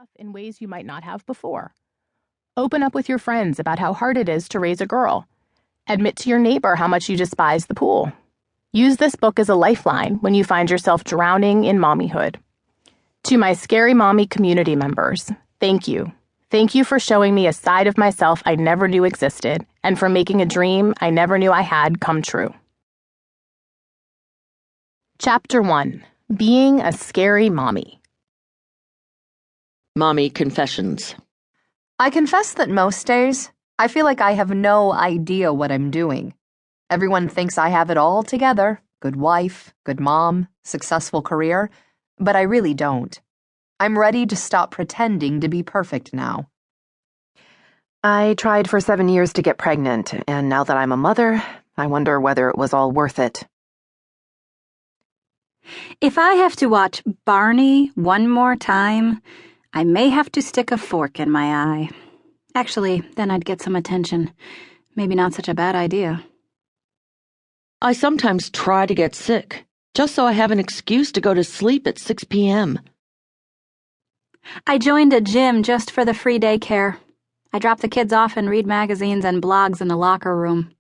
off in ways you might not have before. Open up with your friends about how hard it is to raise a girl. Admit to your neighbor how much you despise the pool. Use this book as a lifeline when you find yourself drowning in mommyhood. To my Scary Mommy community members, thank you. Thank you for showing me a side of myself I never knew existed, and for making a dream I never knew I had come true. Chapter 1. Being a Scary Mommy. Mommy Confessions. I confess that most days, I feel like I have no idea what I'm doing. Everyone thinks I have it all together, good wife, good mom, successful career, but I really don't. I'm ready to stop pretending to be perfect now. I tried for 7 years to get pregnant, and now that I'm a mother, I wonder whether it was all worth it. If I have to watch Barney one more time, I may have to stick a fork in my eye. Actually, then I'd get some attention. Maybe not such a bad idea. I sometimes try to get sick, just so I have an excuse to go to sleep at 6 p.m. I joined a gym just for the free daycare. I drop the kids off and read magazines and blogs in the locker room.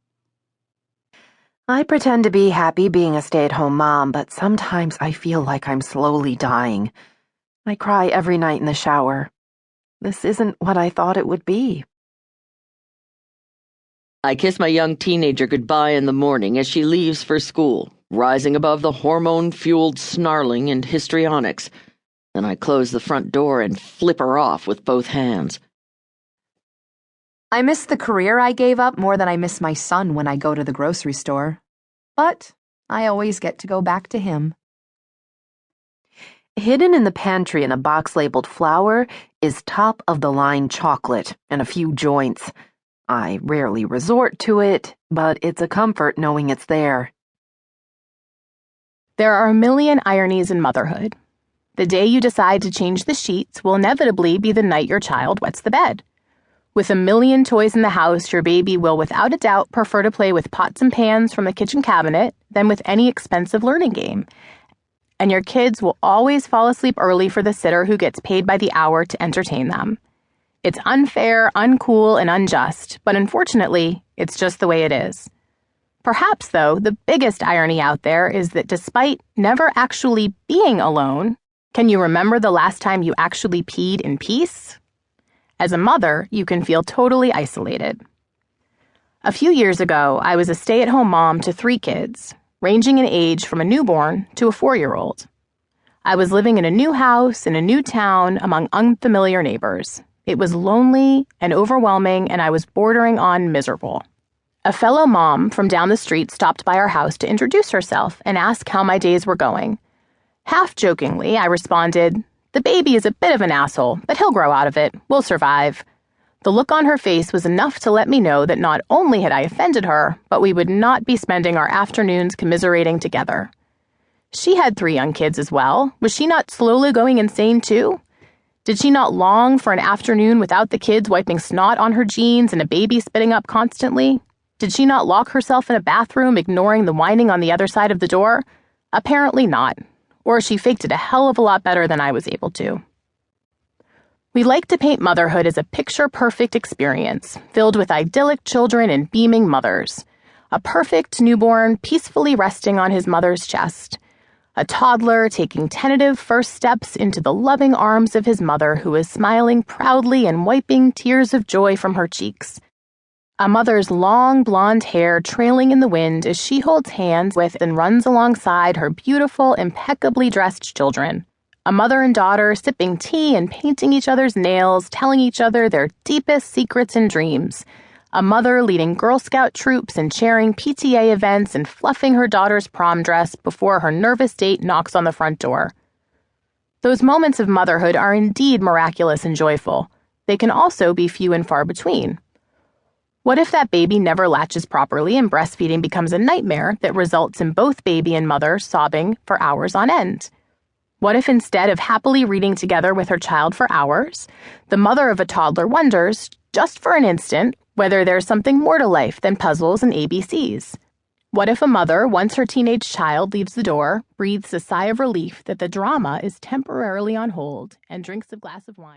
I pretend to be happy being a stay-at-home mom, but sometimes I feel like I'm slowly dying. I cry every night in the shower. This isn't what I thought it would be. I kiss my young teenager goodbye in the morning as she leaves for school, rising above the hormone-fueled snarling and histrionics. Then I close the front door and flip her off with both hands. I miss the career I gave up more than I miss my son when I go to the grocery store. But I always get to go back to him. Hidden in the pantry in a box labeled flour is top-of-the-line chocolate and a few joints. I rarely resort to it, but it's a comfort knowing it's there. There are a million ironies in motherhood. The day you decide to change the sheets will inevitably be the night your child wets the bed. With a million toys in the house, your baby will without a doubt prefer to play with pots and pans from the kitchen cabinet than with any expensive learning game. And your kids will always fall asleep early for the sitter who gets paid by the hour to entertain them. It's unfair, uncool, and unjust, but unfortunately, it's just the way it is. Perhaps, though, the biggest irony out there is that despite never actually being alone, can you remember the last time you actually peed in peace? As a mother, you can feel totally isolated. A few years ago, I was a stay-at-home mom to 3 kids, ranging in age from a newborn to a 4-year-old. I was living in a new house in a new town among unfamiliar neighbors. It was lonely and overwhelming, and I was bordering on miserable. A fellow mom from down the street stopped by our house to introduce herself and ask how my days were going. Half-jokingly, I responded, "The baby is a bit of an asshole, but he'll grow out of it. We'll survive." The look on her face was enough to let me know that not only had I offended her, but we would not be spending our afternoons commiserating together. She had 3 young kids as well. Was she not slowly going insane too? Did she not long for an afternoon without the kids wiping snot on her jeans and a baby spitting up constantly? Did she not lock herself in a bathroom, ignoring the whining on the other side of the door? Apparently not. Or she faked it a hell of a lot better than I was able to. We like to paint motherhood as a picture-perfect experience, filled with idyllic children and beaming mothers. A perfect newborn peacefully resting on his mother's chest. A toddler taking tentative first steps into the loving arms of his mother who is smiling proudly and wiping tears of joy from her cheeks. A mother's long blonde hair trailing in the wind as she holds hands with and runs alongside her beautiful, impeccably dressed children. A mother and daughter sipping tea and painting each other's nails, telling each other their deepest secrets and dreams. A mother leading Girl Scout troops and chairing PTA events and fluffing her daughter's prom dress before her nervous date knocks on the front door. Those moments of motherhood are indeed miraculous and joyful. They can also be few and far between. What if that baby never latches properly and breastfeeding becomes a nightmare that results in both baby and mother sobbing for hours on end? What if instead of happily reading together with her child for hours, the mother of a toddler wonders, just for an instant, whether there's something more to life than puzzles and ABCs? What if a mother, once her teenage child leaves the door, breathes a sigh of relief that the drama is temporarily on hold and drinks a glass of wine?